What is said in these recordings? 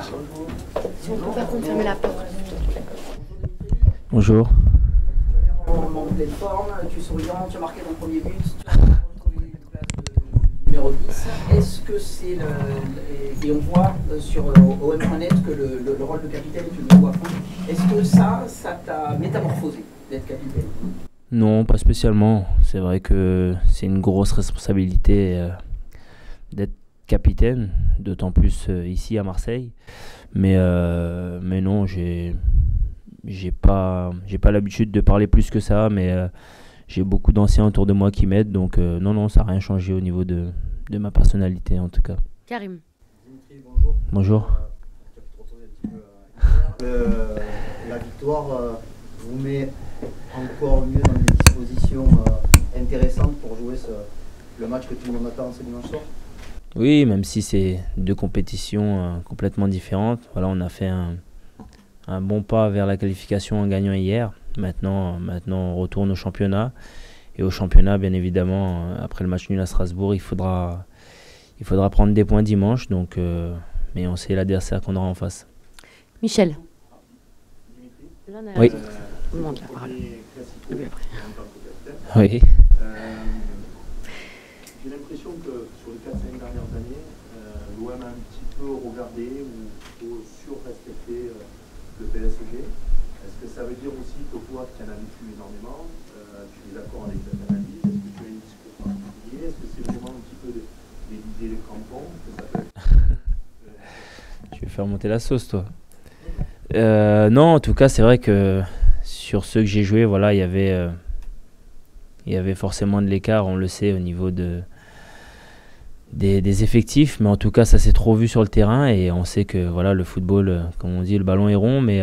Si on peut pas confirmer la porte. Bonjour. En pleine forme, tu es souriant, tu as marqué ton premier but, tu as retrouvé une place de numéro 10. Est-ce que c'est et on voit sur OM.net que le rôle de capitaine, tu le vois à fond. Est-ce que ça t'a métamorphosé d'être capitaine? Non, pas spécialement. C'est vrai que c'est une grosse responsabilité d'être capitaine, d'autant plus ici à Marseille. Mais non, j'ai pas l'habitude de parler plus que ça, mais j'ai beaucoup d'anciens autour de moi qui m'aident, donc non, ça n'a rien changé au niveau de ma personnalité en tout cas. Karim. Dimitri, bonjour. Bonjour. La victoire vous met encore mieux dans des dispositions intéressantes pour jouer le match que tout le monde attend ce dimanche soir. Oui, même si c'est deux compétitions complètement différentes. Voilà, on a fait un bon pas vers la qualification en gagnant hier. Maintenant, on retourne au championnat. Et au championnat, bien évidemment, après le match nul à Strasbourg, il faudra prendre des points dimanche. Donc, mais on sait l'adversaire qu'on aura en face. Michel. Oui. On demande la parole. Oui. J'ai l'impression que sur les 4-5 dernières années, l'OM a un petit peu regardé ou sur-respecté le PSG. Est-ce que ça veut dire aussi que toi, tu en as vécu énormément, tu es d'accord avec cette analyse? Est-ce que tu as un discours particulier? Est-ce que c'est vraiment un petit peu d'Élysée les crampons que ça peut être... Tu veux faire monter la sauce, toi? Non, en tout cas, c'est vrai que sur ceux que j'ai joués, voilà, il y avait forcément de l'écart, on le sait, au niveau des effectifs, mais en tout cas ça s'est trop vu sur le terrain et on sait que voilà, le football, comme on dit, le ballon est rond, mais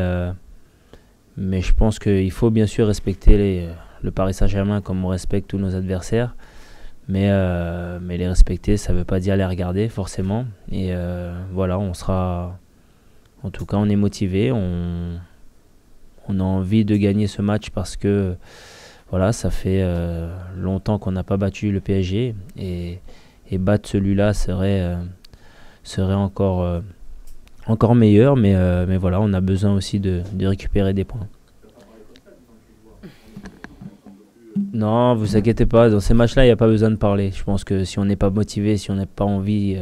je pense qu'il faut bien sûr respecter le Paris Saint-Germain comme on respecte tous nos adversaires, mais les respecter, ça ne veut pas dire les regarder forcément, et voilà, en tout cas on est motivé, on a envie de gagner ce match parce que voilà, ça fait longtemps qu'on n'a pas battu le PSG et battre celui-là serait encore meilleur, mais voilà, on a besoin aussi de récupérer des points. Non, vous inquiétez pas, dans ces matchs-là, il n'y a pas besoin de parler. Je pense que si on n'est pas motivé, si on n'a pas envie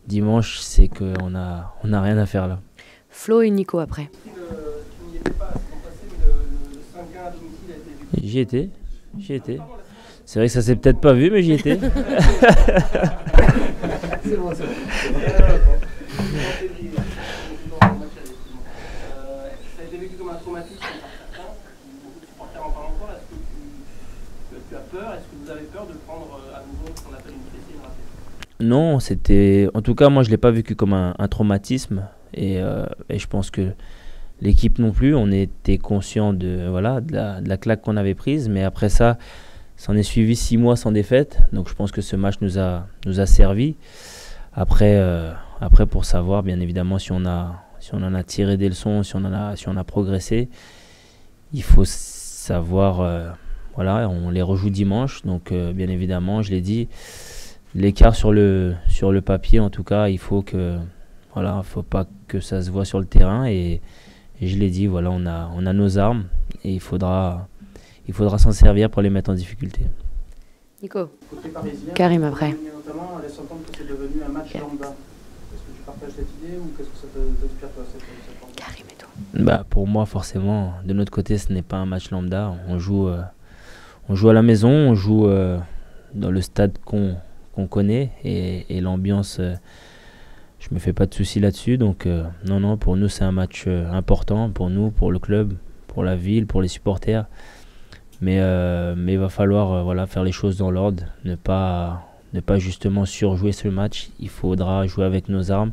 dimanche, c'est qu'on n'a rien à faire là. Flo et Nico après. J'y étais. C'est vrai que ça s'est peut-être pas vu, mais j'y étais. C'est bon. Ça a été vécu comme un traumatisme par certains. Beaucoup de supporters en parlent encore. Est-ce que tu as peur? Est-ce que vous avez peur de prendre à nouveau ce qu'on appelle une fessée, une raclée? Non, en tout cas, moi je l'ai pas vécu comme un traumatisme et je pense que l'équipe non plus. On était conscient de la claque qu'on avait prise, mais après ça s'en est suivi 6 mois sans défaite, donc je pense que ce match nous a servi. Après pour savoir bien évidemment si on en a tiré des leçons, si on a progressé, il faut savoir voilà, on les rejoue dimanche, donc bien évidemment, je l'ai dit, l'écart sur le papier, en tout cas, il faut pas que ça se voit sur le terrain, et je l'ai dit, voilà, on a nos armes et il faudra s'en servir pour les mettre en difficulté. Nico. Côté parisien, Karim après. notamment, laisse entendre que c'est devenu un match lambda. Est-ce que tu partages cette idée ou qu'est-ce que ça t'inspire toi, cette lambda? Karim et toi. Bah, pour moi, forcément, de notre côté, ce n'est pas un match lambda. On joue à la maison, on joue dans le stade qu'on connaît, et l'ambiance, je me fais pas de soucis là-dessus. Donc non, pour nous c'est un match important, pour nous, pour le club, pour la ville, pour les supporters. Mais il va falloir faire les choses dans l'ordre, ne pas justement surjouer ce match. Il faudra jouer avec nos armes.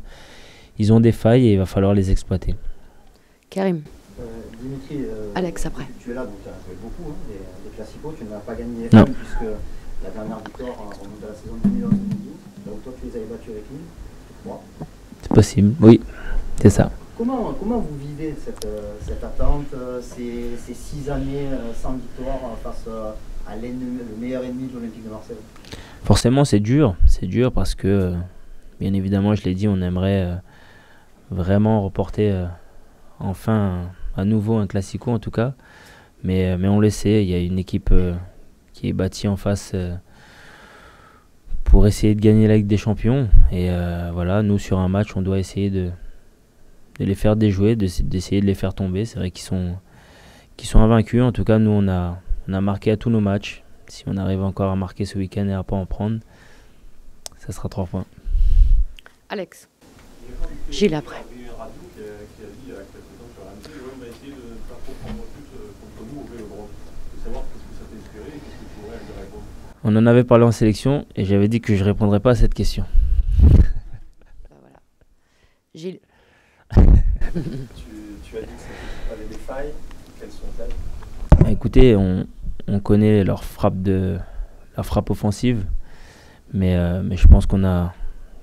Ils ont des failles et il va falloir les exploiter. Karim. Dimitri, Alex après. Tu es là, donc tu as joué beaucoup des classicos, tu n'en as pas gagné Non. un, puisque la dernière victoire remonte à la saison 2011-2012. Donc toi tu les avais battus avec Lille, je crois. C'est possible, oui, c'est ça. Comment vous vivez cette attente, ces 6 années sans victoire face à le meilleur ennemi de l'Olympique de Marseille? Forcément c'est dur parce que bien évidemment, je l'ai dit, on aimerait vraiment reporter enfin à nouveau un classico en tout cas. Mais on le sait, il y a une équipe qui est bâtie en face pour essayer de gagner la Ligue des Champions. Et voilà, nous sur un match, on doit essayer de les faire déjouer, d'essayer de les faire tomber. C'est vrai qu'ils sont invaincus. En tout cas, nous on a marqué à tous nos matchs. Si on arrive encore à marquer ce week-end et à pas en prendre, ça sera 3 points. Alex. Gilles après. Il y a eu un radio qui a dit il y a quelques temps sur RMC, on va essayer de ne pas trop prendre plus contre nous au Vélodrome. De savoir qu'est-ce que ça t'a inspiré et qu'est-ce que tu aurais à lui répondre. On en avait parlé en sélection et j'avais dit que je ne répondrais pas à cette question. Bah, voilà. Gilles. Tu as dit que cette équipe avait des failles. Quelles sont-elles? Écoutez, on connaît leur frappe offensive, mais je pense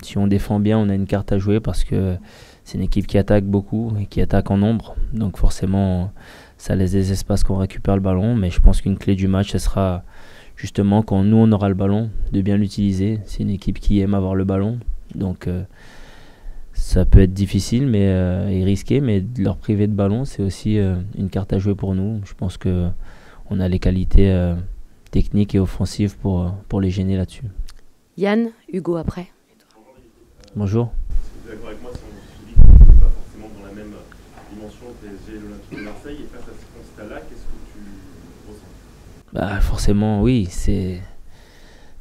si on défend bien, on a une carte à jouer parce que c'est une équipe qui attaque beaucoup et qui attaque en nombre. Donc forcément, ça laisse des espaces qu'on récupère le ballon. Mais je pense qu'une clé du match, ce sera justement quand nous, on aura le ballon, de bien l'utiliser. C'est une équipe qui aime avoir le ballon. Donc ça peut être difficile et risqué, mais de leur priver de ballon, c'est aussi une carte à jouer pour nous. Je pense qu'on a les qualités techniques et offensives pour les gêner là-dessus. Yann, Hugo après. Bonjour. Est-ce que tu es d'accord avec moi si on se dit qu'on ne joue pas forcément dans la même dimension PSG et l'Olympique de Marseille, et face à ce constat-là, qu'est-ce que tu ressens? Bah forcément, oui, c'est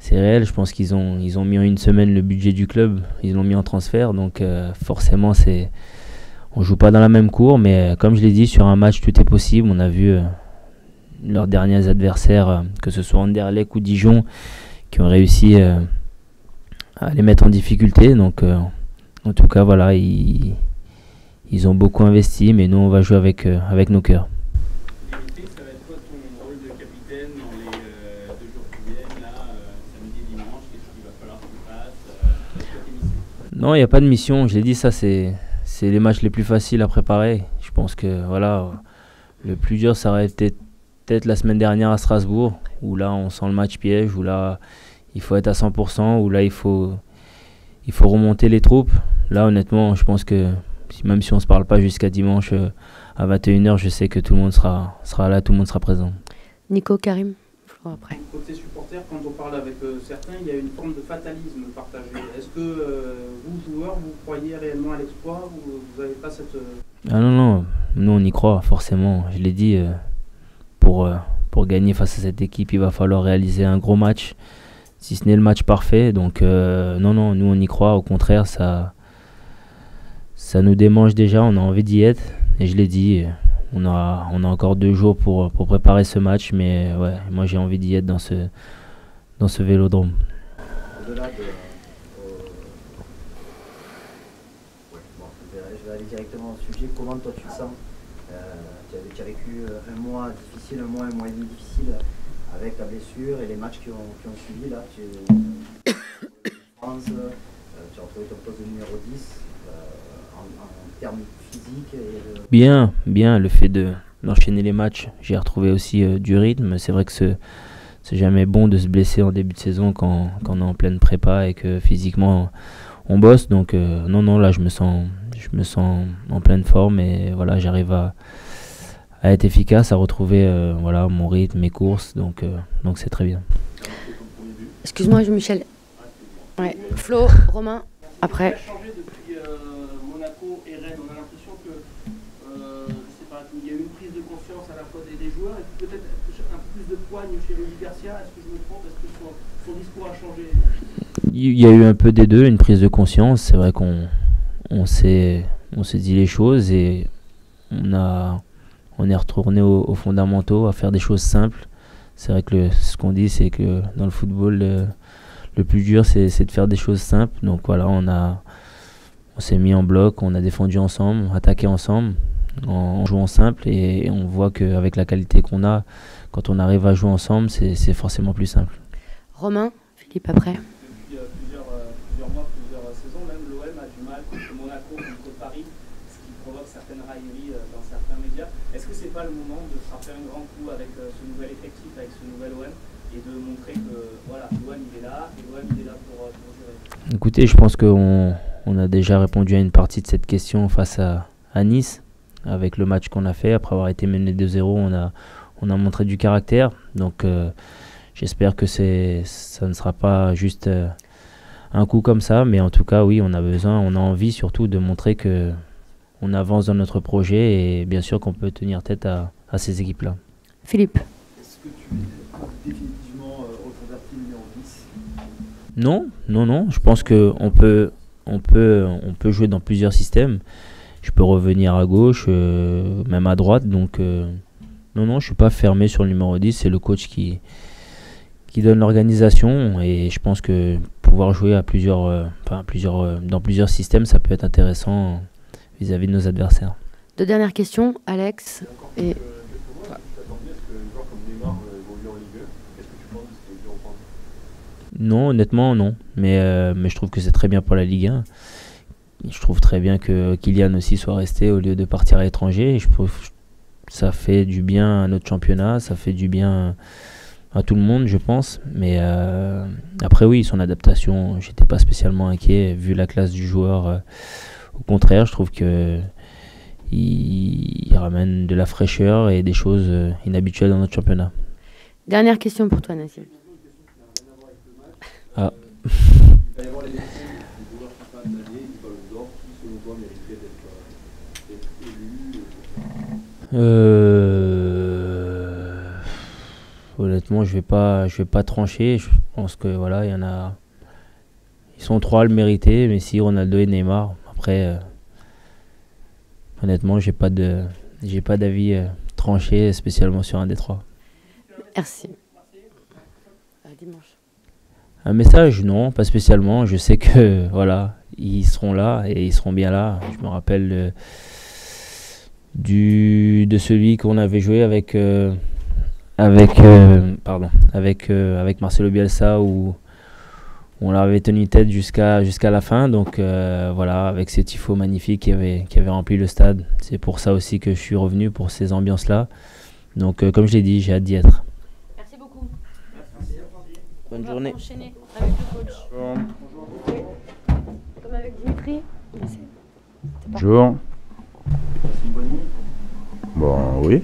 réel. Je pense qu'ils ont mis en une semaine le budget du club, ils l'ont mis en transfert, donc forcément on joue pas dans la même cour, mais comme je l'ai dit, sur un match tout est possible. On a vu leurs derniers adversaires, que ce soit Anderlecht ou Dijon, qui ont réussi à les mettre en difficulté. Donc en tout cas voilà, ils ont beaucoup investi, mais nous on va jouer avec nos cœurs. Ça va être quoi ton rôle de capitaine dans les 2 jours qui viennent, là, samedi et dimanche? Qu'est-ce qu'il va falloir que tu fasses? Quelles sont tes missions? Non, il n'y a pas de mission. Je l'ai dit, ça c'est les matchs les plus faciles à préparer. Je pense que voilà, le plus dur, ça aurait été peut-être la semaine dernière à Strasbourg, où là on sent le match piège, où là il faut être à 100%, où là il faut remonter les troupes. Là honnêtement, je pense que même si on ne se parle pas jusqu'à dimanche à 21h, je sais que tout le monde sera là, tout le monde sera présent. Nico, Karim, Flo après. Côté supporter, quand on parle avec certains, il y a une forme de fatalisme partagé. Est-ce que vous, joueurs, vous croyez réellement à l'exploit, ou vous n'avez pas cette... Ah non, nous on y croit forcément. Je l'ai dit, pour gagner face à cette équipe, il va falloir réaliser un gros match, si ce n'est le match parfait. Donc non, nous on y croit. Au contraire, ça nous démange déjà, on a envie d'y être. Et je l'ai dit, on a encore 2 jours pour préparer ce match, mais ouais, moi j'ai envie d'y être dans ce Vélodrome. Au-delà de... je vais aller directement au sujet. Comment toi tu te sens? Tu as vécu un mois difficile, un mois et demi difficile avec la blessure et les matchs qui ont suivi. Là, France, tu as retrouvé ton poste de numéro 10 en termes physiques. Bien, le fait d'enchaîner les matchs, j'ai retrouvé aussi du rythme. C'est vrai que c'est jamais bon de se blesser en début de saison quand on est en pleine prépa et que physiquement on bosse. Donc non, là je me sens en pleine forme et voilà, j'arrive à être efficace, à retrouver voilà, mon rythme, mes courses, donc c'est très bien. Excuse-moi, Michel. Ouais. Flo, Romain, après. Ça a changé depuis Monaco et Rennes. On a l'impression que, je sais pas, il y a eu une prise de conscience à la fois des joueurs et puis peut-être un peu plus de poigne chez Rudy Garcia. Est-ce que je me trompe? Est-ce que son discours a changé? Il y a eu un peu des deux, une prise de conscience. C'est vrai qu'on s'est dit les choses et on est retourné aux fondamentaux, à faire des choses simples. C'est vrai que ce qu'on dit, c'est que dans le football, le plus dur, c'est de faire des choses simples. Donc voilà, on s'est mis en bloc, on a défendu ensemble, attaqué ensemble, en jouant simple. Et on voit qu'avec la qualité qu'on a, quand on arrive à jouer ensemble, c'est forcément plus simple. Romain, Philippe après. Depuis plusieurs mois, plusieurs saisons, même l'OM a du mal contre Monaco, contre Paris, ce qui provoque certaines railleries dans certains médias. Est-ce que c'est pas le moment de frapper un grand coup avec ce nouvel effectif, avec ce nouvel OM, et de montrer que voilà, l'OM il est là, et l'OM il est là pour gérer? Écoutez, je pense qu'on on a déjà répondu à une partie de cette question face à Nice, avec le match qu'on a fait. Après avoir été mené 2-0, on a montré du caractère. Donc j'espère que ça ne sera pas juste un coup comme ça, mais en tout cas, oui, on a envie surtout de montrer que on avance dans notre projet et bien sûr qu'on peut tenir tête à ces équipes-là. Philippe. Est-ce que tu es définitivement reconverti numéro 10? Non. Je pense qu'on peut jouer dans plusieurs systèmes. Je peux revenir à gauche, même à droite. Donc, non, je suis pas fermé sur le numéro 10. C'est le coach qui donne l'organisation. Et je pense que pouvoir jouer à dans plusieurs systèmes, ça peut être intéressant vis-à-vis de nos adversaires. 2 dernières questions, Alex. Et... Non, honnêtement, non. Mais je trouve que c'est très bien pour la Ligue 1. Je trouve très bien que Kylian aussi soit resté au lieu de partir à l'étranger. Je trouve que ça fait du bien à notre championnat, ça fait du bien à tout le monde, je pense. Mais après, oui, son adaptation, j'étais pas spécialement inquiet vu la classe du joueur. Au contraire, je trouve que il ramène de la fraîcheur et des choses inhabituelles dans notre championnat. Dernière question pour toi, Nassim. Ah. Honnêtement, je vais pas trancher. Je pense que voilà, il y en a. Ils sont 3 à le mériter, Messi, Ronaldo et Neymar. Après, honnêtement, j'ai pas d'avis tranché spécialement sur un des 3. Merci. À dimanche. Un message, non, pas spécialement. Je sais que voilà, ils seront là et ils seront bien là. Je me rappelle de celui qu'on avait joué avec Marcelo Bielsa où on leur avait tenu tête jusqu'à la fin. Donc voilà, avec ces tifos magnifiques qui avaient rempli le stade. C'est pour ça aussi que je suis revenu, pour ces ambiances-là. Donc comme je l'ai dit, j'ai hâte d'y être. Merci beaucoup. Bonne journée. Enchaîner avec le coach. Comme avec Dimitri. Bonjour. Bon, oui.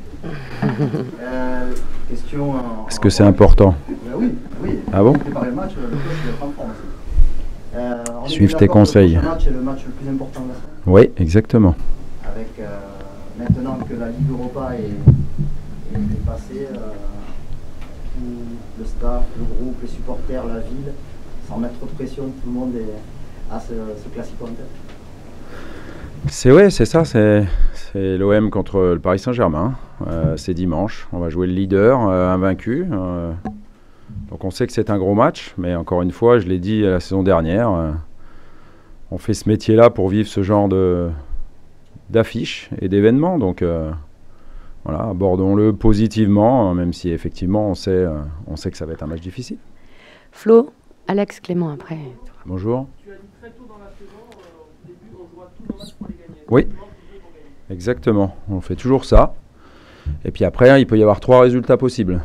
Question. Est-ce que c'est important? Oui. Ah bon? Préparer le match, le coach il va prendre aussi. Suivre tes conseils. Le match est le match le plus important de la semaine. Oui, exactement. Avec maintenant que la Ligue Europa est passée, tout le staff, le groupe, les supporters, la ville, sans mettre trop de pression, tout le monde a ce classico en tête. C'est ça, c'est l'OM contre le Paris Saint-Germain. C'est dimanche, on va jouer le leader, invaincu. Donc on sait que c'est un gros match, mais encore une fois, je l'ai dit la saison dernière, on fait ce métier-là pour vivre ce genre d'affiches et d'événements. Donc voilà, abordons-le positivement, même si effectivement on sait que ça va être un match difficile. Flo, Alex, Clément après. Bonjour. Tu as dit très tôt dans la saison, au début, on jouera tous nos matchs pour les gagner. Oui, exactement. On fait toujours ça. Et puis après, il peut y avoir 3 résultats possibles.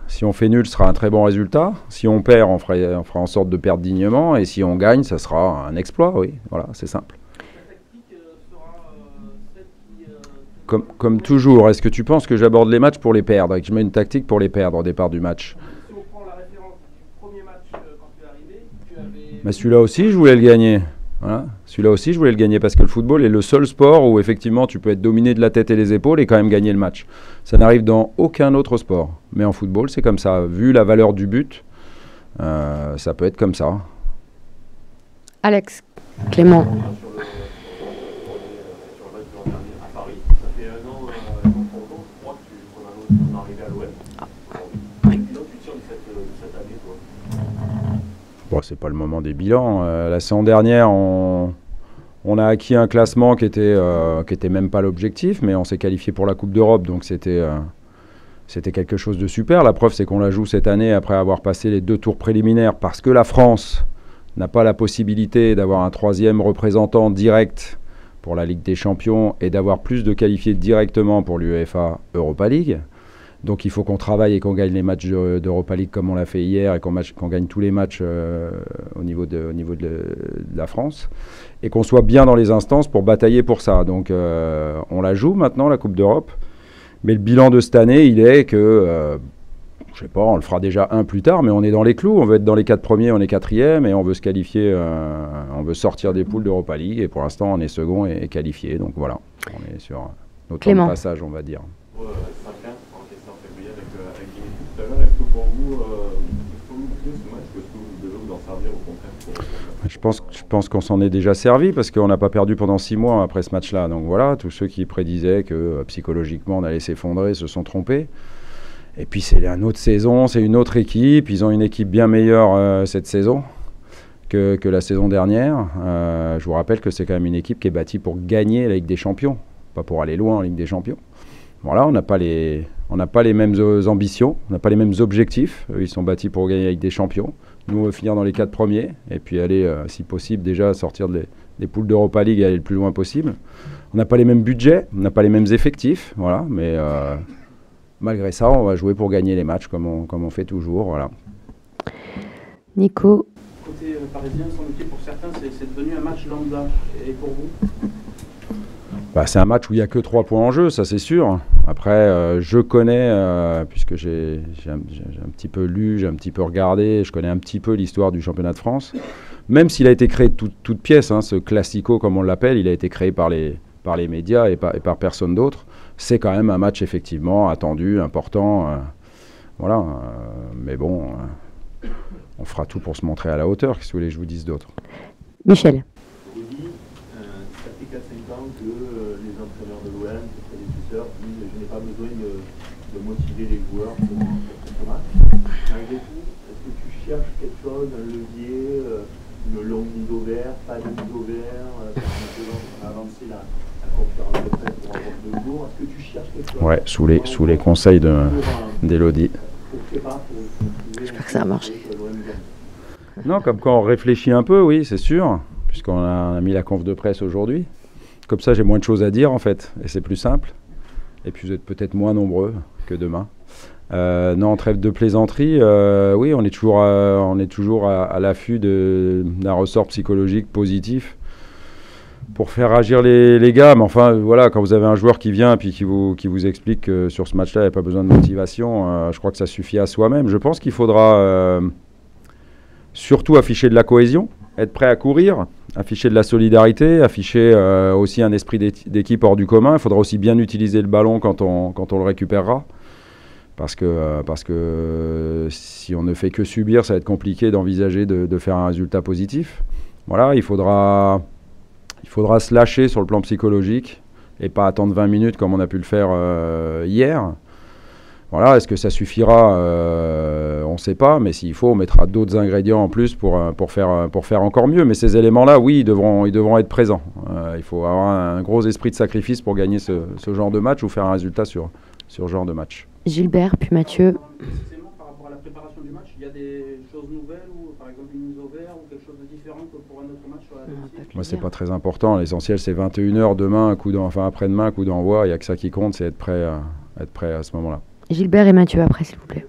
Si on fait nul, ce sera un très bon résultat. Si on perd, on fera en sorte de perdre dignement. Et si on gagne, ça sera un exploit. Oui, voilà, c'est simple. La tactique sera celle qui... Comme toujours, est-ce que tu penses que j'aborde les matchs pour les perdre et que je mets une tactique pour les perdre au départ du match? Si on prend la référence du premier match quand tu es arrivé, tu avais... Mais celui-là aussi, je voulais le gagner. Voilà. Celui-là aussi, je voulais le gagner parce que le football est le seul sport où effectivement tu peux être dominé de la tête et les épaules et quand même gagner le match. Ça n'arrive dans aucun autre sport. Mais en football, c'est comme ça. Vu la valeur du but, ça peut être comme ça. Alex, Clément. Sur le match de l'an dernier à Paris, ça fait 1 an, je crois qu'on est arrivé à l'OM. Quel bilan tu tires de cette année, toi? Bon, c'est pas le moment des bilans. La saison dernière, on a acquis un classement qui était même pas l'objectif, mais on s'est qualifié pour la Coupe d'Europe, donc c'était quelque chose de super. La preuve, c'est qu'on la joue cette année après avoir passé les 2 tours préliminaires, parce que la France n'a pas la possibilité d'avoir un 3e représentant direct pour la Ligue des Champions et d'avoir plus de qualifiés directement pour l'UEFA Europa League. Donc il faut qu'on travaille et qu'on gagne les matchs d'Europa League comme on l'a fait hier et qu'on gagne tous les matchs au niveau de la France et qu'on soit bien dans les instances pour batailler pour ça. Donc on la joue maintenant, la Coupe d'Europe, mais le bilan de cette année, il est que, je sais pas, on le fera déjà un plus tard, mais on est dans les clous, on veut être dans les 4 premiers, on est 4e et on veut se qualifier, on veut sortir des poules d'Europa League et pour l'instant on est second et qualifié, donc voilà, on est sur notre temps de passage, on va dire. 5-1, encaissé en février avec Guinée tout à l'heure. Est-ce que pour vous, il faut l'oublier ce match ou est-ce que vous devez vous en servir au contraire Je pense qu'on s'en est déjà servi parce qu'on n'a pas perdu pendant 6 mois après ce match-là. Donc voilà, tous ceux qui prédisaient que psychologiquement on allait s'effondrer se sont trompés. Et puis c'est une autre saison, c'est une autre équipe. Ils ont une équipe bien meilleure cette saison que la saison dernière. Je vous rappelle que c'est quand même une équipe qui est bâtie pour gagner la Ligue des Champions, pas pour aller loin en Ligue des Champions. Voilà, on n'a pas les mêmes ambitions, on n'a pas les mêmes objectifs. Eux, ils sont bâtis pour gagner avec des champions. Nous, on veut finir dans les 4 premiers et puis aller, si possible, déjà sortir des poules d'Europa League et aller le plus loin possible. On n'a pas les mêmes budgets, on n'a pas les mêmes effectifs, voilà. Mais malgré ça, on va jouer pour gagner les matchs comme on fait toujours, voilà. Nico. Côté parisien, sans doute pour certains, c'est devenu un match lambda. Et pour vous? C'est un match où il n'y a que 3 points en jeu, ça c'est sûr. Après, je connais, puisque j'ai un petit peu lu, j'ai un petit peu regardé, je connais un petit peu l'histoire du championnat de France. Même s'il a été créé de toute pièce, ce classico comme on l'appelle, il a été créé par les médias et par personne d'autre. C'est quand même un match effectivement attendu, important. Voilà, mais bon, on fera tout pour se montrer à la hauteur. Qu'est-ce que vous voulez que je vous dise d'autre? Michel. Ça fait 4-5 ans que les entraîneurs de l'OM, les prédécesseurs, disent je n'ai pas besoin de motiver les joueurs pour ce match. Malgré tout, est-ce que tu cherches quelque chose, un levier, une longue mise au vert, pas de mise au vert, on a avancé la conférence de presse pour avoir 2 jours. Est-ce que tu cherches quelque chose? Ouais, sous les conseils d'Élodie. J'espère que ça a marché. Non, comme quand on réfléchit un peu, oui, c'est sûr. Puisqu'on a mis la conf de presse aujourd'hui. Comme ça, j'ai moins de choses à dire, en fait. Et c'est plus simple. Et puis, vous êtes peut-être moins nombreux que demain. Non, trêve de plaisanterie. Oui, on est toujours à l'affût d'un ressort psychologique positif pour faire agir les gars. Mais enfin, voilà, quand vous avez un joueur qui vient et puis qui vous explique que sur ce match-là, il n'y a pas besoin de motivation, je crois que ça suffit à soi-même. Je pense qu'il faudra surtout afficher de la cohésion, être prêt à courir, afficher de la solidarité, afficher aussi un esprit d'équipe hors du commun. Il faudra aussi bien utiliser le ballon quand on le récupérera. Parce que si on ne fait que subir, ça va être compliqué d'envisager de faire un résultat positif. Voilà, il faudra se lâcher sur le plan psychologique et pas attendre 20 minutes comme on a pu le faire hier. Voilà, est-ce que ça suffira? On ne sait pas, mais s'il faut, on mettra d'autres ingrédients en plus pour faire encore mieux. Mais ces éléments-là, oui, ils devront être présents. Il faut avoir un gros esprit de sacrifice pour gagner ce genre de match ou faire un résultat sur ce genre de match. Gilbert, puis Mathieu. Précisément par rapport à la préparation du match, il y a des choses nouvelles ou par exemple une mise au vert ou quelque chose de différent que pour un autre match sur la domicile? Moi, c'est pas très important. L'essentiel, c'est 21h demain, après-demain, coup d'envoi. Il n'y a que ça qui compte, c'est être prêt à ce moment-là. Gilbert et Mathieu après, s'il vous plaît.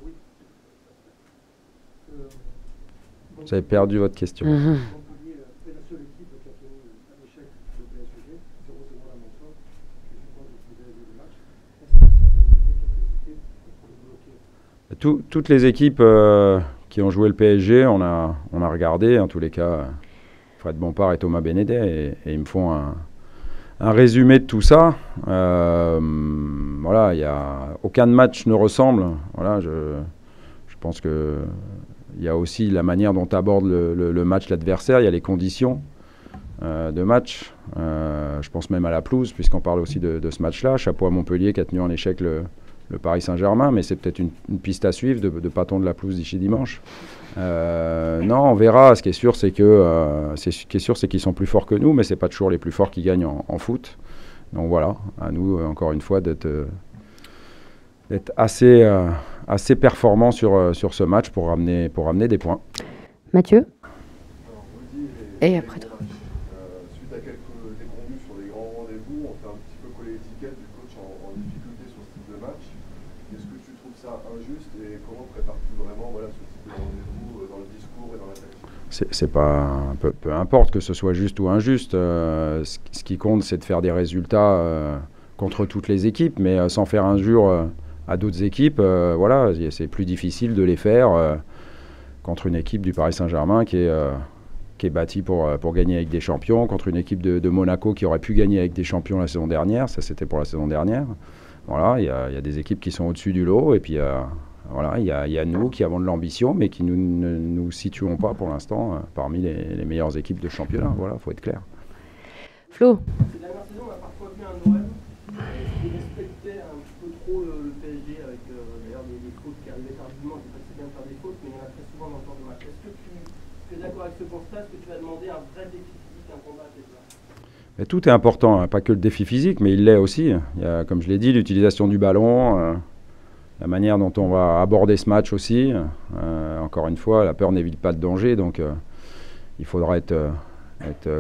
Vous avez perdu votre question. Toutes les équipes qui ont joué le PSG, on a regardé, en tous les cas, Fred Bompard et Thomas Bénédet, et ils me font un résumé de tout ça. Voilà, aucun match ne ressemble. Voilà, je pense que il y a aussi la manière dont aborde le match l'adversaire, il y a les conditions de match. Je pense même à la pelouse, puisqu'on parle aussi de ce match-là. Chapeau à Montpellier qui a tenu en échec le Paris Saint-Germain, mais c'est peut-être une piste à suivre de ne pas tondre la pelouse d'ici dimanche. Non, on verra. Ce qui est sûr, c'est qu'ils sont plus forts que nous, mais c'est pas toujours les plus forts qui gagnent en foot. Donc voilà, à nous, encore une fois, d'être assez performants sur ce match pour ramener des points. Mathieu. Et après toi. Suite à quelques déconvenus sur les grands rendez-vous, on fait un petit peu coller l'étiquette du coach en difficulté sur ce type de match. Est-ce que tu trouves c'est pas peu importe que ce soit juste ou injuste. Ce qui compte, c'est de faire des résultats contre toutes les équipes, mais sans faire injure à d'autres équipes. Voilà, c'est plus difficile de les faire contre une équipe du Paris Saint-Germain qui est bâtie pour gagner avec des champions, contre une équipe de Monaco qui aurait pu gagner avec des champions la saison dernière. Ça, c'était pour la saison dernière. Voilà, il y a des équipes qui sont au-dessus du lot, et puis voilà, il y a nous qui avons de l'ambition, mais qui ne nous situons pas pour l'instant parmi les meilleures équipes de championnat. Voilà, il faut être clair. Flo. Ces dernières saisons, on a parfois vu un OM qui respectait un peu trop le PSG, avec d'ailleurs des fautes qui arrivaient tardivement. Je ne sais pas si c'est bien de faire des fautes, mais il y en a très souvent dans le temps de match. Est-ce que tu es d'accord avec ce constat? Est-ce que tu vas demander un vrai défi physique, un combat à tes joueurs? Mais tout est important, hein, pas que le défi physique, mais il l'est aussi. Il y a, comme je l'ai dit, l'utilisation du ballon, la manière dont on va aborder ce match aussi. Encore une fois, la peur n'évite pas le danger, donc il faudra être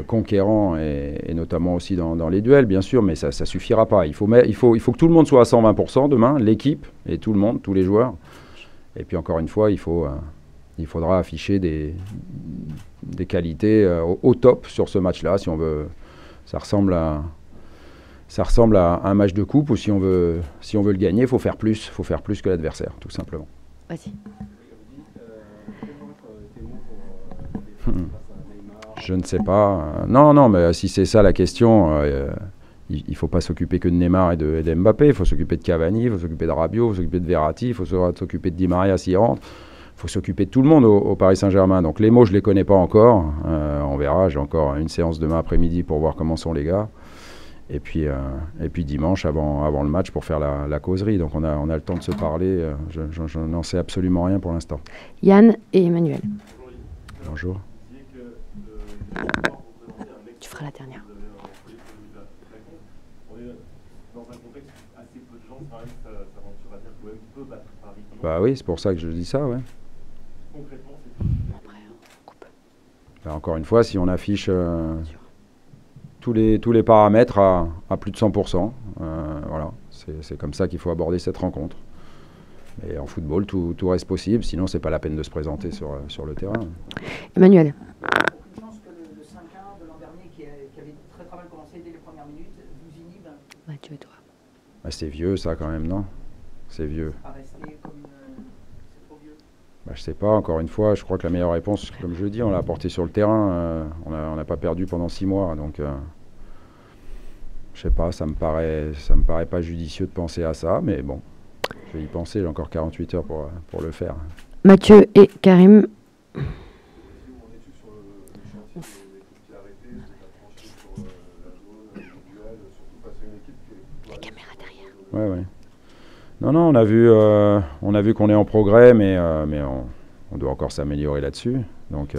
conquérant, et notamment aussi dans les duels, bien sûr, mais ça ne suffira pas. Il faut que tout le monde soit à 120% demain, l'équipe et tout le monde, tous les joueurs. Et puis encore une fois, il faudra afficher des qualités au top sur ce match-là, si on veut. Ça ressemble à un match de coupe, ou si on veut le gagner, il faut faire plus que l'adversaire, tout simplement. Vas-y. Je ne sais pas. Non, mais si c'est ça la question, il ne faut pas s'occuper que de Neymar et de Mbappé. Il faut s'occuper de Cavani, il faut s'occuper de Rabiot, il faut s'occuper de Verratti, il faut s'occuper de Di Maria s'il rentre. Il faut s'occuper de tout le monde au Paris Saint-Germain. Donc les mots, je ne les connais pas encore. On verra. J'ai encore une séance demain après-midi pour voir comment sont les gars. Et puis dimanche, avant le match, pour faire la causerie. Donc on a le temps de se parler. Je n'en sais absolument rien pour l'instant. Yann et Emmanuel. Bonjour. Tu feras la dernière. Dans un contexte assez peu de gens, ça s'aventure à dire que l'OM peut battre Paris. Bah oui, c'est pour ça que je dis ça, ouais. Concrètement, c'est Après, on coupe. Bah, encore une fois, si on affiche tous les paramètres à plus de 100%, voilà, c'est comme ça qu'il faut aborder cette rencontre. Et en football, tout reste possible, sinon c'est pas la peine de se présenter sur le terrain. Emmanuel. Je pense que le 5-1 de l'an dernier, qui avait très mal commencé dès les premières minutes, vous inhibe. Mathieu et toi. Bah, c'est vieux ça quand même, non? C'est vieux. À rester comme c'est trop vieux. Bah, je sais pas, encore une fois, je crois que la meilleure réponse, comme je le dis, on l'a apporté sur le terrain. On n'a pas perdu pendant 6 mois, donc je sais pas, ça me paraît pas judicieux de penser à ça, mais bon, je vais y penser, j'ai encore 48 heures pour le faire. Mathieu et Karim. On est-tu sur le chantier de l'équipe qui a arrêté, de la tranchée sur la zone, le duel, surtout face à une équipe qui est... La caméra derrière. Ouais. Non, on a vu qu'on est en progrès, mais on doit encore s'améliorer là-dessus. Donc,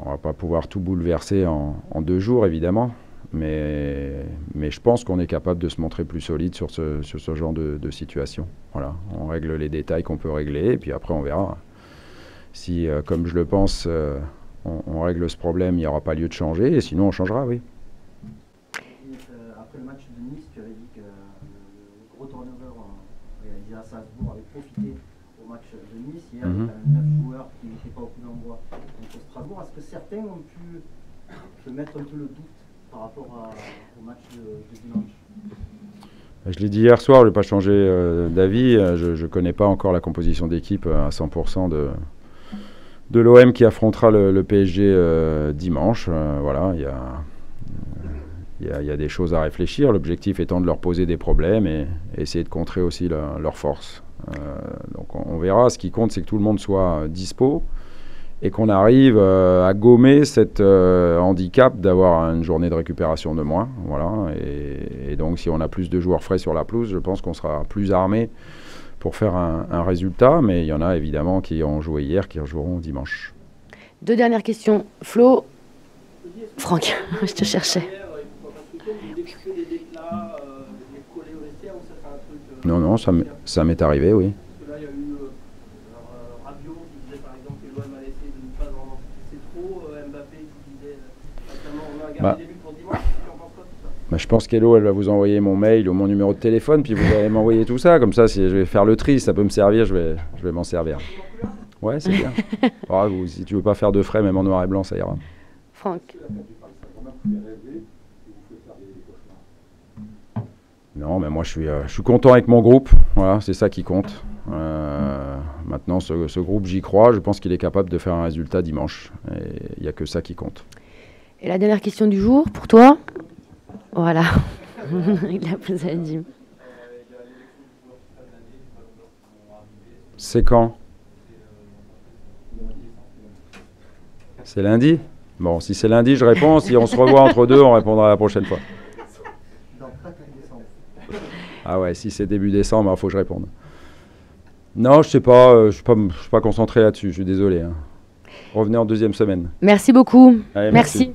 on va pas pouvoir tout bouleverser en 2 jours, évidemment. Mais je pense qu'on est capable de se montrer plus solide sur ce genre de situation. Voilà, on règle les détails qu'on peut régler, et puis après on verra. Si, comme je le pense, on règle ce problème, il n'y aura pas lieu de changer, et sinon on changera, oui. Après le match de Nice, tu avais dit que le gros turnover réalisé à Salzbourg avait profité au match de Nice. Hier, il y a quand même 9 joueurs qui n'étaient pas au coup d'envoi contre Strasbourg. Est-ce que certains ont pu se mettre un peu le doute par rapport au match de dimanche? Je l'ai dit hier soir, je ne vais pas changer d'avis. Je ne connais pas encore la composition d'équipe à 100% de l'OM qui affrontera le PSG dimanche. Voilà, il y a des choses à réfléchir. L'objectif étant de leur poser des problèmes et essayer de contrer aussi leurs forces. Donc on verra. Ce qui compte, c'est que tout le monde soit dispo et qu'on arrive à gommer cet handicap d'avoir une journée de récupération de moins. Voilà. Et donc, si on a plus de joueurs frais sur la pelouse, je pense qu'on sera plus armé pour faire un résultat. Mais il y en a évidemment qui ont joué hier, qui rejoueront dimanche. 2 dernières questions. Flo. Franck, je te cherchais. Non, ça m'est arrivé, oui. Je pense qu'Hello, elle va vous envoyer mon mail ou mon numéro de téléphone, puis vous allez m'envoyer tout ça. Comme ça, si je vais faire le tri, ça peut me servir, je vais m'en servir. Ouais, c'est bien. Ou si tu veux pas faire de frais, même en noir et blanc, ça ira. Franck. Non, mais moi je suis content avec mon groupe. Voilà, c'est ça qui compte. Maintenant, ce groupe, j'y crois. Je pense qu'il est capable de faire un résultat dimanche. Et il n'y a que ça qui compte. Et la dernière question du jour, pour toi? Voilà. Il a posé à Jim. C'est quand? C'est lundi? Bon, si c'est lundi, je réponds. Si on se revoit entre deux, on répondra la prochaine fois. Ah ouais, si c'est début décembre, il faut que je réponde. Non, je sais pas, je suis pas concentré là-dessus, je suis désolé. Hein. Revenez en deuxième semaine. Merci beaucoup. Allez, merci.